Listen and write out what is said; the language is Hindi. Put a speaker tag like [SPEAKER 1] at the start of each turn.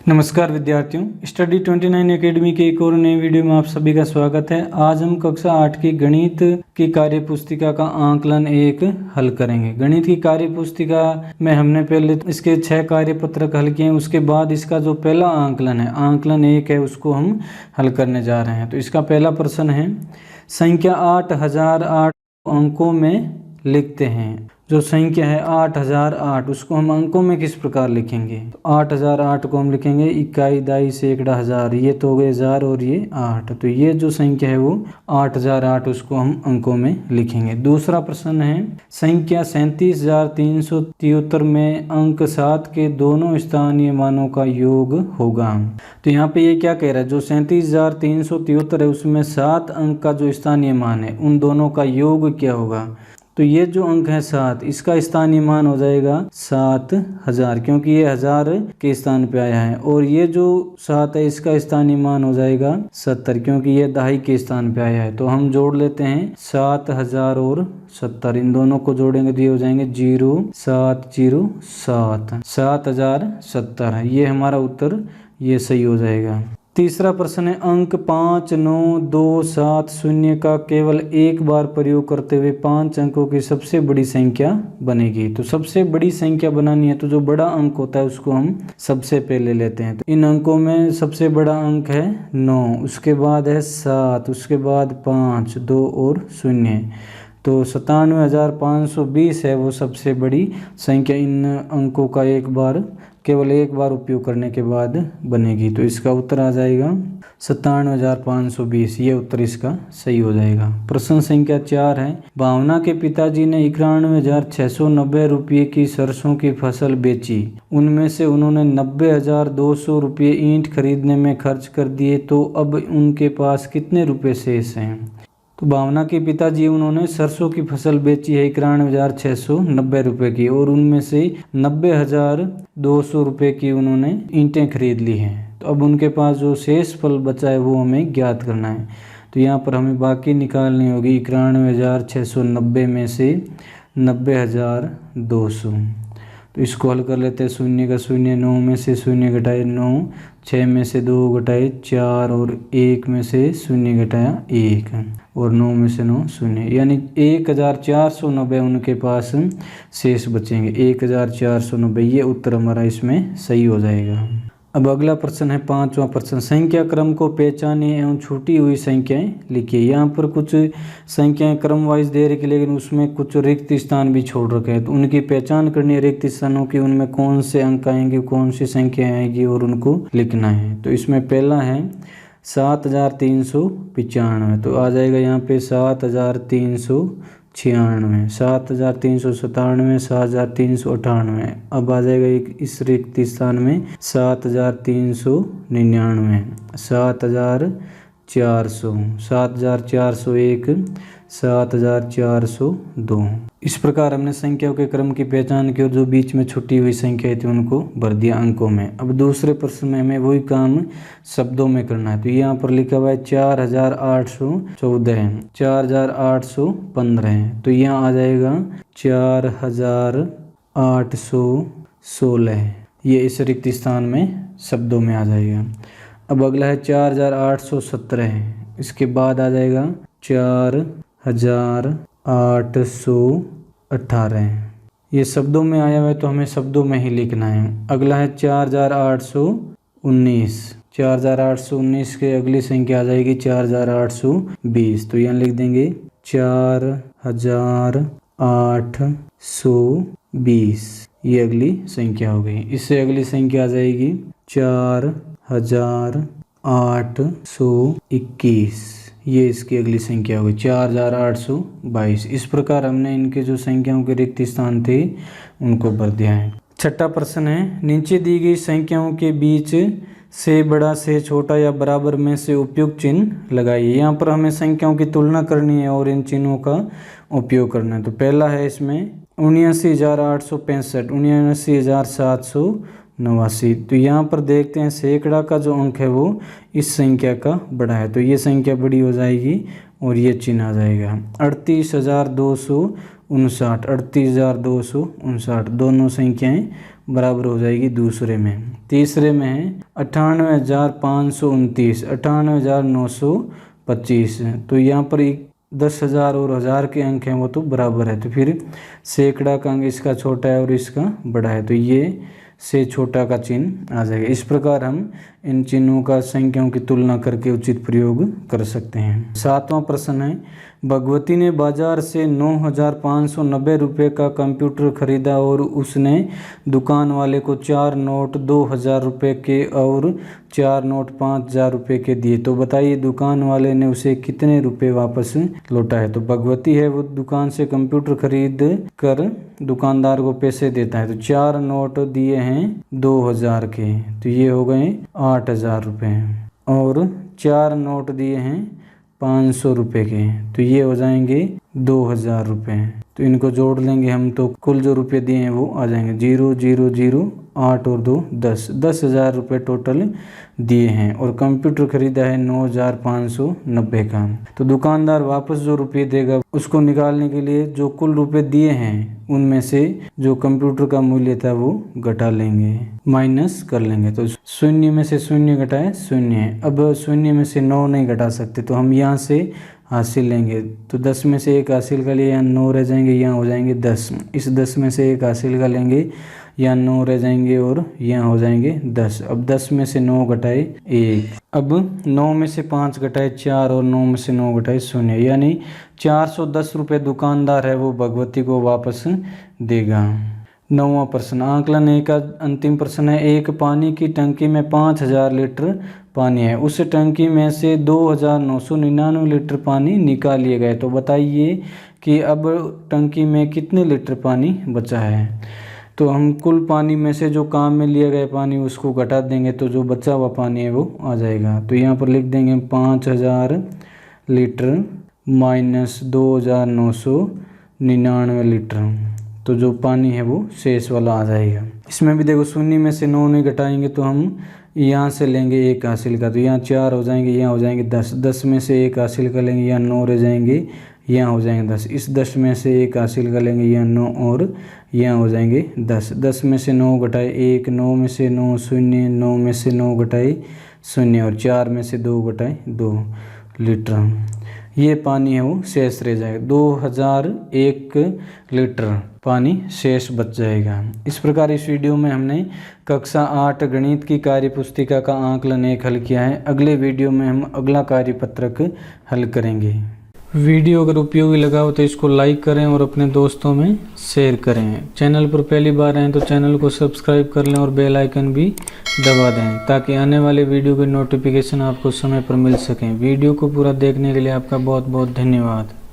[SPEAKER 1] नमस्कार विद्यार्थियों, स्टडी 29 एकेडमी के एक और नए वीडियो में आप सभी का स्वागत है। आज हम कक्षा 8 की गणित की कार्य पुस्तिका का आंकलन 1 हल करेंगे। गणित की कार्य पुस्तिका में हमने पहले इसके 6 कार्य पत्रक हल किए हैं। उसके बाद इसका जो पहला आंकलन है, आंकलन 1 है, उसको हम हल करने जा रहे हैं। तो इसका पहला प्रश्न है, संख्या 8008 अंकों में लिखते हैं। जो संख्या है 8008, उसको हम अंकों में किस प्रकार लिखेंगे? तो 8008 को हम लिखेंगे इकाई, दाई, सैकड़ा, हजार। ये तो हो गए 1000 और ये 8। तो ये जो संख्या है वो 8008, उसको हम अंकों में लिखेंगे। दूसरा प्रश्न है, संख्या 37373 में अंक 7 के दोनों स्थानीय मानों का योग होगा। तो यहाँ पे ये क्या कह रहा है, जो 37373 है उसमें 7 अंक का जो स्थानीय मान है उन दोनों का योग क्या होगा? तो ये जो अंक है 7, इसका स्थानीय मान हो जाएगा 7000, क्योंकि ये 1000 के स्थान पे आया है। और ये जो 7 है इसका स्थानीय मान हो जाएगा 70, क्योंकि ये दहाई के स्थान पे आया है। तो हम जोड़ लेते हैं 7000 और 70, इन दोनों को जोड़ेंगे तो ये हो जाएंगे 0707, 7070 है ये हमारा उत्तर, ये सही हो जाएगा। तीसरा प्रश्न है, अंक 5927 का केवल एक बार प्रयोग करते हुए 5 अंकों की सबसे बड़ी संख्या बनेगी। तो सबसे बड़ी संख्या बनानी है तो जो बड़ा अंक होता है उसको हम सबसे पहले लेते हैं। तो इन अंकों में सबसे बड़ा अंक है 9, उसके बाद है 7, उसके बाद 5, 2 और 0। तो 97520 है वो सबसे बड़ी संख्या। इन अंकों का केवल एक बार उपयोग करने के बाद बनेगी। तो इसका उत्तर आ जाएगा 97520, ये उत्तर इसका सही हो जाएगा। प्रश्न संख्या 4 है, भावना के पिताजी ने 91,690 रुपये की सरसों की फसल बेची। उनमें से उन्होंने 90,200 रुपये ईंट खरीदने में खर्च कर दिए, तो अब उनके पास कितने रुपये शेष हैं? तो भावना के पिताजी उन्होंने सरसों की फसल बेची है 91,690 रुपये की, और उनमें से 90,200 रुपये की उन्होंने ईंटें खरीद ली हैं। तो अब उनके पास जो शेष फल बचा है वो हमें ज्ञात करना है। तो यहाँ पर हमें बाकी निकालनी होगी 91,690 में से 90,200। तो इसको हल कर लेते हैं। 0 का 0, 9 में से 0 घटाए 9, 6 में से 2 घटाए 4 और 1 में से 0 घटाया 1 और 9 में से 9 0, यानी 1490 उनके पास शेष बचेंगे। 1490, ये उत्तर हमारा इसमें सही हो जाएगा। अब अगला प्रश्न है, 5वां प्रश्न, संख्या क्रम को पहचानिए एवं छूटी हुई संख्याएं लिखिए। यहाँ पर कुछ संख्याएं क्रम वाइज दे रखी, लेकिन उसमें कुछ रिक्त स्थान भी छोड़ रखे हैं। तो उनकी पहचान करनी है रिक्त स्थानों की, उनमें कौन से अंक आएंगे, कौन सी संख्या आएगी और उनको लिखना है। तो इसमें पहला है 7395, तो आ जाएगा यहाँ पे 7396, 7397, 7398। अब आ जाएगा एक इस रिक्त स्थान में 7399, 7400, 7401, 7402। इस प्रकार हमने संख्याओं के क्रम की पहचान की और जो बीच में छुट्टी हुई संख्या थी उनको भर दिया अंकों में। अब दूसरे प्रश्न में हमें वही काम शब्दों में करना है। तो यहाँ पर लिखा हुआ है 4814, 4815, तो यहाँ आ जाएगा 4816, ये इस रिक्त स्थान में शब्दों में आ जाएगा। अब अगला है 4817, इसके बाद आ जाएगा 4818, ये शब्दों में आया हुआ है तो हमें शब्दों में ही लिखना है। अगला है 4819, 4819 के अगली संख्या आ जाएगी 4820, तो यहाँ लिख देंगे 4820, ये अगली संख्या हो गई। इससे अगली संख्या आ जाएगी 4821, ये इसकी अगली संख्या होगी 4822। इस प्रकार हमने इनके जो संख्याओं के रिक्त स्थान थे उनको भर दिया है। छठा प्रश्न है, नीचे दी गई संख्याओं के बीच से बड़ा से छोटा या बराबर में से उपयुक्त चिन्ह लगाइए। यहाँ पर हमें संख्याओं की तुलना करनी है और इन चिन्हों का उपयोग करना है। तो पहला है इसमें 79,865, 79,789। तो यहाँ पर देखते हैं सैकड़ा का जो अंक है वो इस संख्या का बड़ा है, तो ये संख्या बड़ी हो जाएगी और ये चिन्ह आ जाएगा। 38,259, 38,259, दोनों संख्याएं बराबर हो जाएगी दूसरे में। तीसरे में है 98,529, 98,925। तो यहाँ पर 10,000 और 1000 के अंक हैं वो तो बराबर है, तो फिर सैकड़ा का अंक इसका छोटा है और इसका बड़ा है, तो ये से छोटा का चिन्ह आ जाएगा। इस प्रकार हम इन चिन्हों का संख्याओं की तुलना करके उचित प्रयोग कर सकते हैं। 7वां प्रश्न है, भगवती ने बाजार से 9,590 रुपये का कंप्यूटर खरीदा और उसने दुकान वाले को 4 नोट 2,000 रुपये के और 4 नोट 5,000 रुपये के दिए, तो बताइए दुकान वाले ने उसे कितने रुपए वापस लौटा है। तो भगवती है वो दुकान से कंप्यूटर खरीद कर दुकानदार को पैसे देता है, तो 4 नोट दिए हैं 2,000 के, तो ये हो गए 8,000 रुपये, और 4 नोट दिए हैं 500 रुपये के, तो ये हो जाएंगे 2,000 रुपये। तो इनको जोड़ लेंगे हम, तो कुल जो रुपये दिए हैं वो आ जाएंगे 0 0 0 8 और 2 10, 10,000 रुपये टोटल दिए हैं, और कंप्यूटर खरीदा है 9,590 का। तो दुकानदार वापस जो रुपये देगा उसको निकालने के लिए जो कुल रुपये दिए हैं उनमें से जो कंप्यूटर का मूल्य था वो घटा लेंगे, माइनस कर लेंगे। तो 0 में से 0 घटाए 0, अब 0 में से 9 नहीं घटा सकते, तो हम यहाँ से हासिल लेंगे, तो 10 में से 1 हासिल का लिए यहाँ 9 रह जाएंगे, यहाँ हो जाएंगे 10। इस 10 में से 1 हासिल का लेंगे, यहाँ 9 रह जाएंगे और यहाँ हो जाएंगे 10। अब 10 में से 9 घटाए 1, अब 9 में से 5 घटाए 4 और 9 में से 9 घटाए 0, यानी 410 रुपये दुकानदार है वो भगवती को वापस देगा। 9वां प्रश्न, आकलन 1 का अंतिम प्रश्न है, एक पानी की टंकी में 5,000 लीटर पानी है, उस टंकी में से 2,999 लीटर पानी निकाल लिए गए, तो बताइए कि अब टंकी में कितने लीटर पानी बचा है। तो हम कुल पानी में से जो काम में लिया गया पानी उसको घटा देंगे, तो जो बचा हुआ पानी है वो आ जाएगा। तो यहाँ पर लिख देंगे 5,000 लीटर माइनस 2,999 लीटर, तो जो पानी है वो शेष वाला आ जाएगा। इसमें भी देखो 0 में से 9 नहीं घटाएंगे, तो हम यहाँ से लेंगे 1 हासिल का, तो यहाँ 4 हो जाएंगे, यहाँ हो जाएंगे 10। 10 में से 1 हासिल का लेंगे, यहाँ 9 रह जाएंगे, यहाँ हो जाएंगे 10। इस 10 में से 1 हासिल का लेंगे, यहाँ 9 और यहाँ हो जाएंगे 10। 10 में से 9 घटाए 1, 9 में से 9 0, 9 में से 9 घटाए 0 और 4 में से 2 घटाए 2 लीटर, ये पानी है वो शेष रह जाएगा। 2,001 लीटर पानी शेष बच जाएगा। इस प्रकार इस वीडियो में हमने कक्षा 8 गणित की कार्यपुस्तिका का आकलन 1 हल किया है। अगले वीडियो में हम अगला कार्यपत्रक हल करेंगे। वीडियो अगर उपयोगी लगा हो तो इसको लाइक करें और अपने दोस्तों में शेयर करें। चैनल पर पहली बार आएँ तो चैनल को सब्सक्राइब कर लें और बेल आइकन भी दबा दें ताकि आने वाले वीडियो के नोटिफिकेशन आपको समय पर मिल सकें। वीडियो को पूरा देखने के लिए आपका बहुत बहुत धन्यवाद।